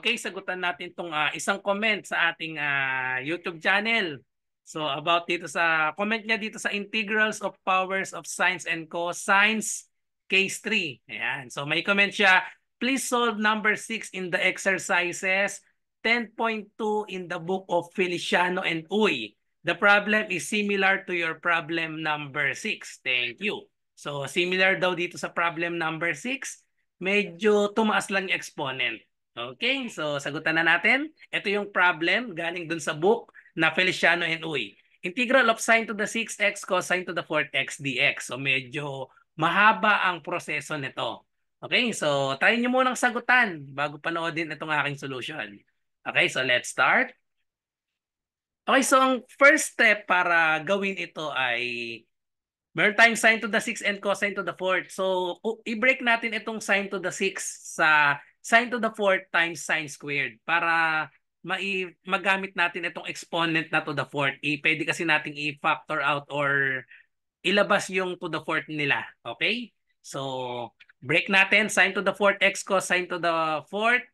Okay, sagutan natin itong isang comment sa ating YouTube channel. So about dito sa comment niya dito sa integrals of powers of sines and cosines case 3. Ayan. So may comment siya, please solve number 6 in the exercises 10.2 in the book of Feliciano and Uy. The problem is similar to your problem number 6. Thank you. So similar daw dito sa problem number 6. Medyo tumaas lang yung exponent. Okay, so sagutan na natin. Ito yung problem galing dun sa book na Feliciano and Uy. Integral of sine to the 6x cosine to the 4th x dx. So medyo mahaba ang proseso nito. Okay, so try nyo munang sagutan bago panoodin itong aking solution. Okay, so let's start. Okay, so ang first step para gawin ito ay meron tayong sine to the 6 and cosine to the 4th. So, i-break natin itong sine to the 6 sa sine to the 4th times sine squared para magamit natin itong exponent na to the 4th. Pwede kasi nating i-factor out or ilabas yung to the 4th nila. Okay? So, break natin sine to the 4th x cosine to the 4th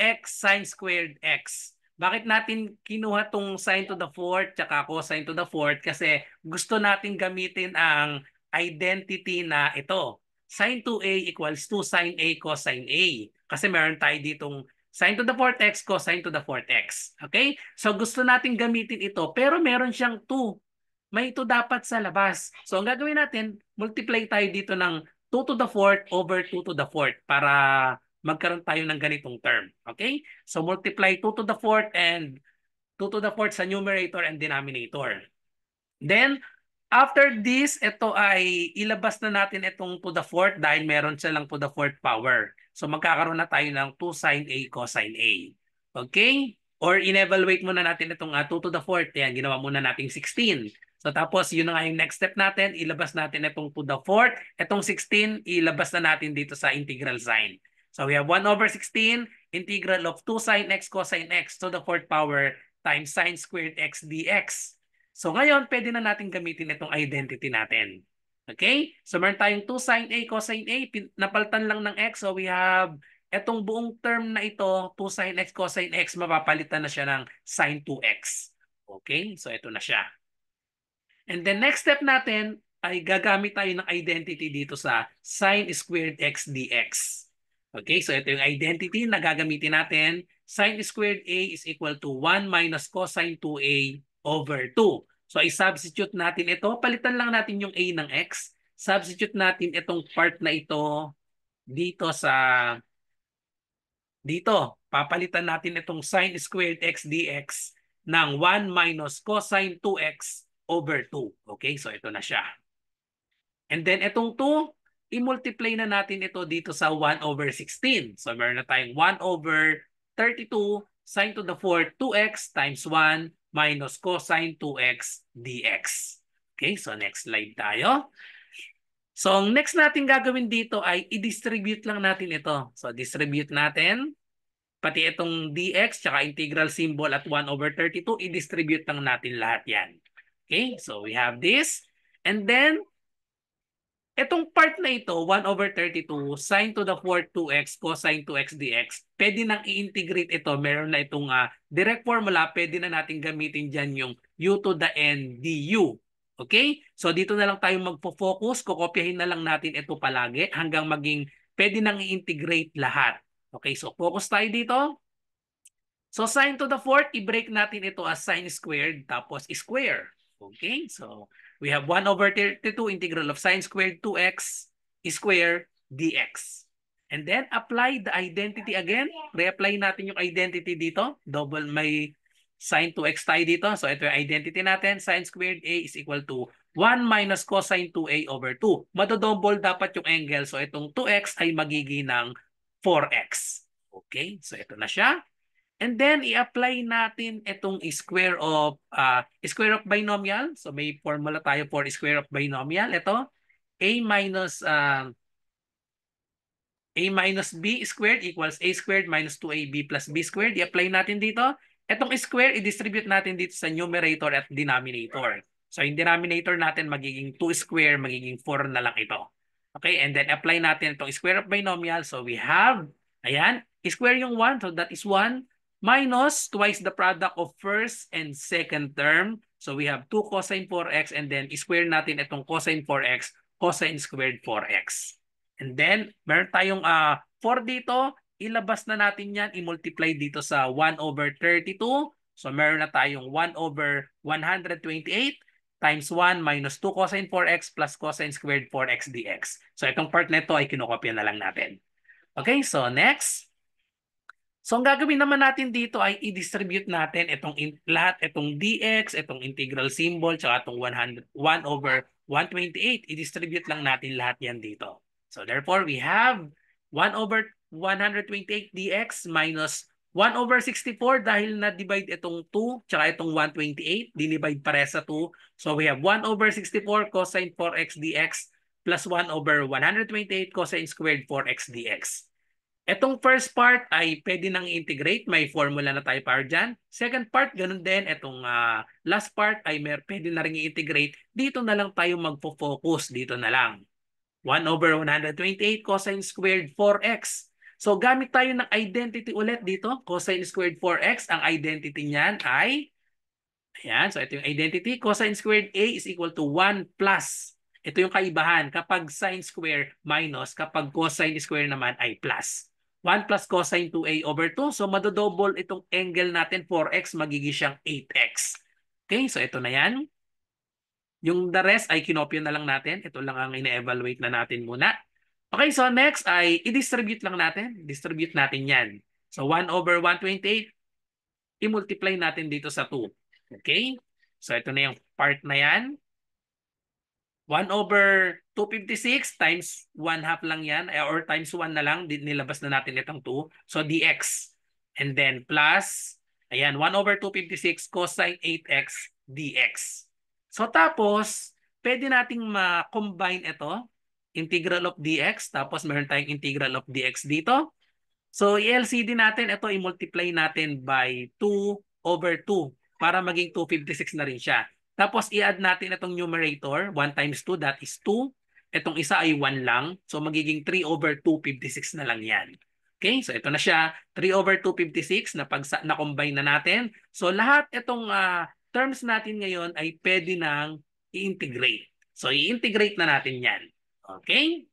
x sine squared x. Bakit natin kinuha tong sine to the 4th tsaka cosine to the 4th? Kasi gusto natin gamitin ang identity na ito. Sine 2a equals 2 sine a cosine a. Kasi meron tayo ditong sine to the 4th x cosine to the 4th x. Okay? So gusto natin gamitin ito pero meron siyang 2. May 2 dapat sa labas. So ang gagawin natin, multiply tayo dito ng 2 to the 4th over 2 to the 4th para magkaroon tayo ng ganitong term. Okay? So multiply 2 to the 4th and 2 to the 4th sa numerator and denominator. Then, after this, ito ay ilabas na natin itong to the 4th dahil meron silang to the 4th power. So magkakaroon na tayo ng 2 sine A cosine A. Okay? Or in-evaluate muna natin itong 2 to the 4th. Yan, ginawa muna natin 16. So tapos yun na nga yung next step natin. Ilabas natin itong to the 4th. Itong 16, ilabas na natin dito sa integral sign. So we have 1 over 16, integral of 2 sine x cosine x to the 4th power times sine squared x dx. So ngayon, pwede na natin gamitin itong identity natin. Okay? So meron tayong 2 sine A cosine A, napalitan lang ng x. So we have itong buong term na ito, 2 sine x cosine x, mapapalitan na siya ng sine 2x. Okay? So ito na siya. And then next step natin ay gagamit tayo ng identity dito sa sine squared x dx. Okay, so ito yung identity na gagamitin natin. Sine squared a is equal to 1 minus cosine 2a over 2. So i-substitute natin ito. Palitan lang natin yung a ng x. Substitute natin itong part na ito dito sa dito. Papalitan natin itong sine squared x dx ng 1 minus cosine 2x over 2. Okay, so ito na siya. And then itong 2, i-multiply na natin ito dito sa 1 over 16. So meron na tayong 1 over 32 sine to the 4th 2x times 1 minus cosine 2x dx. Okay, so next slide tayo. So ang next natin gagawin dito ay i-distribute lang natin ito. So distribute natin. Pati itong dx tsaka integral symbol at 1 over 32, i-distribute lang natin lahat yan. Okay, so we have this. And then, itong part na ito, 1 over 32, sine to the 4th 2x, cosine 2x dx, pwede nang i-integrate ito. Meron na itong direct formula, pwede na natin gamitin dyan yung u to the n du. Okay? So dito na lang tayo magpo-focus. Kokopyahin na lang natin ito palagi hanggang maging pwede nang i-integrate lahat. Okay, so focus tayo dito. So sine to the 4th, i-break natin ito as sine squared tapos square. Okay, so we have 1 over 32 integral of sine squared 2x square dx. And then apply the identity again. Reapply natin yung identity dito. Double may sine 2x tayo dito. So ito yung identity natin. Sine squared a is equal to 1 minus cosine 2a over 2. Madodouble dapat yung angle. So itong 2x ay magiging ng 4x. Okay, so ito na siya. And then i-apply natin itong square of binomial. So may formula tayo for square of binomial. Ito a minus b squared equals a squared minus 2ab plus b squared. I-apply natin dito. Itong square, i-distribute natin dito sa numerator at denominator. So yung denominator natin magiging 2 square, magiging 4 na lang ito. Okay, and then apply natin itong square of binomial. So we have Ayan, square yung 1, so that is 1 minus twice the product of first and second term. So we have 2 cosine 4x and then square natin itong cosine 4x, cosine squared 4x. And then meron tayong 4 dito, ilabas na natin yan, i-multiply dito sa 1 over 32. So meron na tayong 1 over 128 times 1 minus 2 cosine 4x plus cosine squared 4x dx. So itong part nito ay kinokopya na lang natin. Okay, so next. So ang gagawin naman natin dito ay i-distribute natin lahat itong dx, itong integral symbol, tsaka itong 1 over 128. I-distribute lang natin lahat yan dito. So therefore, we have 1 over 128 dx minus 1 over 64 dahil na-divide itong 2 tsaka itong 128. Dinivide pare sa 2. So we have 1 over 64 cosine 4x dx plus 1 over 128 cosine squared 4x dx. Etong first part ay pwede nang integrate. May formula na tayo para dyan. Second part, ganun din. Etong last part ay pwede na rin i-integrate. Dito na lang tayo magpo-focus. Dito na lang. 1 over 128 cosine squared 4x. So gamit tayo ng identity ulit dito. Cosine squared 4x. Ang identity niyan ay, ayan, so ito yung identity. Cosine squared A is equal to 1 plus. Ito yung kaibahan. Kapag sine square minus, kapag cosine square naman ay plus. 1 plus cosine 2a over 2. So madodouble itong angle natin 4x, magiging siyang 8x. Okay, so ito na yan. Yung the rest ay kinopya na lang natin. Ito lang ang ine-evaluate na natin muna. Okay, so next ay i-distribute lang natin. Distribute natin yan. So 1 over 128, i-multiply natin dito sa 2. Okay, so ito na yung part na yan. 1 over 256 times 1 half lang yan, or times 1 na lang, nilabas na natin itong 2. So dx. And then plus, ayan, 1 over 256 cosine 8x dx. So tapos, pwede nating ma-combine ito, integral of dx, tapos meron tayong integral of dx dito. So i-LCD natin, ito i-multiply natin by 2 over 2 para maging 256 na rin siya. Tapos i-add natin itong numerator, 1 times 2, that is 2. Itong isa ay 1 lang. So magiging 3 over 256 na lang yan. Okay, so ito na siya, 3 over 256 na na-combine na natin. So lahat itong terms natin ngayon ay pwede nang i-integrate. So i-integrate na natin yan. Okay?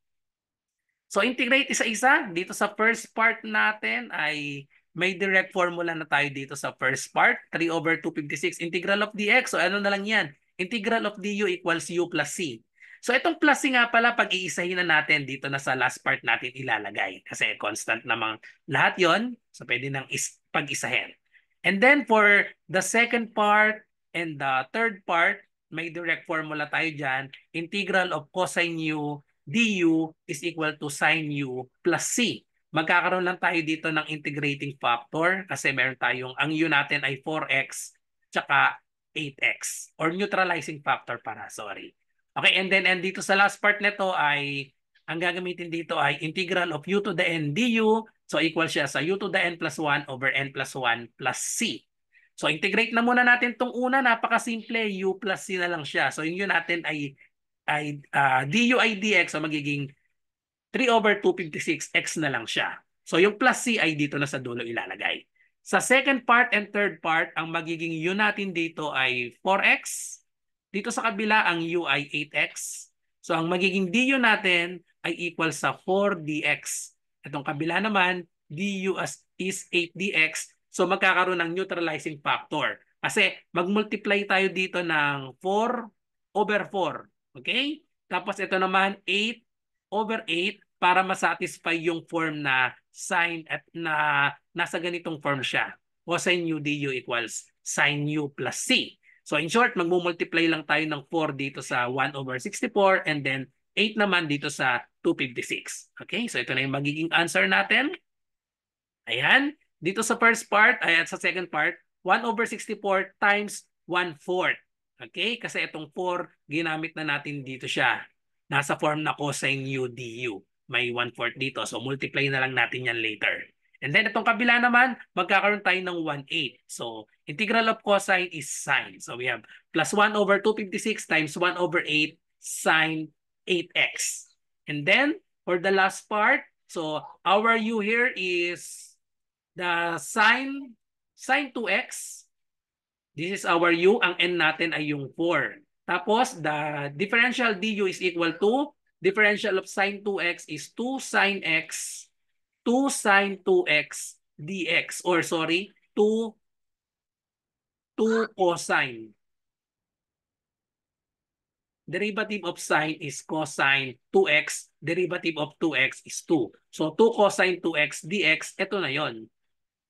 So integrate isa-isa. Dito sa first part natin ay may direct formula na tayo dito sa first part. 3 over 256 integral of dx. So ano na lang yan? Integral of du equals u plus c. So itong plus c nga pala, pag-iisahin na natin dito na sa last part natin ilalagay. Kasi constant namang lahat yon. So pwede nang pag-isahin. And then for the second part and the third part, may direct formula tayo dyan. Integral of cosine u du is equal to sine u plus c. Magkakaroon lang tayo dito ng integrating factor kasi meron tayong, ang u natin ay 4x tsaka 8x or neutralizing factor para, sorry. Okay, and then dito sa last part nito ay, ang gagamitin dito ay integral of u to the n du. So equal siya sa u to the n plus 1 over n plus 1 plus c. So integrate na muna natin itong una, napakasimple, u plus c na lang siya. So yung u natin ay du ay dx, so magiging 3 over 256 x na lang siya. So yung plus c ay dito na sa dulo ilalagay. Sa second part and third part, ang magiging u natin dito ay 4x. Dito sa kabila, ang u ay 8x. So ang magiging du natin ay equal sa 4 dx. Itong kabila naman, du is 8 dx. So magkakaroon ng neutralizing factor. Kasi mag-multiply tayo dito ng 4 over 4. Okay? Tapos ito naman 8 over 8 para masatisfy yung form na sine at na nasa ganitong form siya. Cosine u du equals sine u plus c. So in short, magmumultiply lang tayo ng 4 dito sa 1 over 64 and then 8 naman dito sa 256. Okay? So ito na yung magiging answer natin. Ayan. Dito sa first part, ay at sa second part, 1 over 64 times 1/4. Okay? Kasi itong 4, ginamit na natin dito siya. Nasa form na cosine u du. May 1/4 dito. So multiply na lang natin yan later. And then itong kabila naman, magkakaroon tayo ng 1/8. So integral of cosine is sine. So we have plus 1 over 256 times 1 over 8 sine 8x. And then for the last part, So our u here is the sine 2x. This is our u. Ang n natin ay yung 4. Tapos the differential du is equal to differential of sine 2x is 2 sine x 2 sine 2x dx, or sorry, 2 cosine. Derivative of sine is cosine 2x. Derivative of 2x is 2. So 2 cosine 2x dx, ito na yon.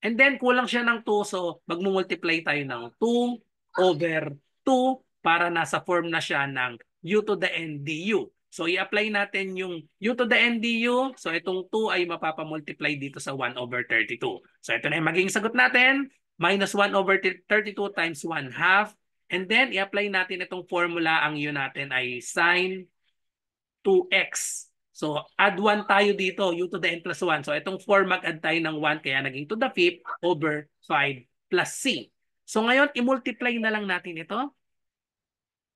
And then kulang siya ng 2, so magmumultiply tayo ng 2 over 2 para nasa form na siya ng u to the n du. So i-apply natin yung u to the n du. So itong 2 ay mapapamultiply dito sa 1 over 32. So ito na yung magiging sagot natin. Minus 1 over 32 times 1 half. And then i-apply natin itong formula. Ang u natin ay sine 2x. So, add 1 tayo dito, u to the n plus 1. So, itong 4 mag-add tayo ng 1, kaya naging to the 5th over 5 plus c. So, ngayon, i-multiply na lang natin ito.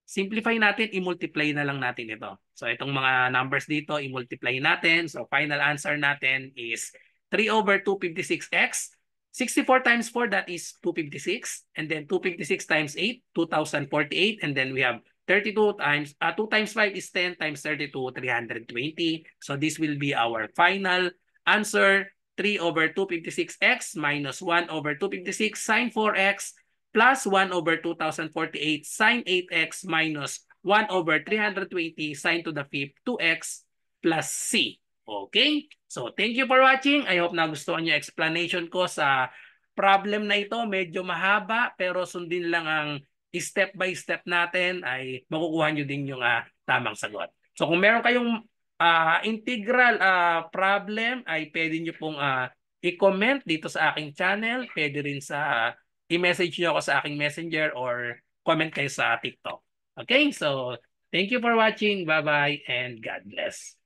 Simplify natin, i-multiply na lang natin ito. So, itong mga numbers dito, i-multiply natin. So, final answer natin is 3 over 256x. 64 times 4, that is 256. And then 256 times 8, 2048. And then we have 32 times, 2 times 5 is 10 times 32, 320. So this will be our final answer. 3 over 256x minus 1 over 256 sine 4x plus 1 over 2048 sine 8x minus 1 over 320 sine to the 5th 2x plus c. Okay? So thank you for watching. I hope nagustuhan niyo explanation ko sa problem na ito. Medyo mahaba pero sundin lang ang step by step natin ay makukuha nyo din yung tamang sagot. So kung meron kayong integral problem ay pwede nyo pong i-comment dito sa aking channel. Pwede rin sa i-message nyo ako sa aking messenger or comment kayo sa TikTok. Okay, so thank you for watching. Bye-bye and God bless.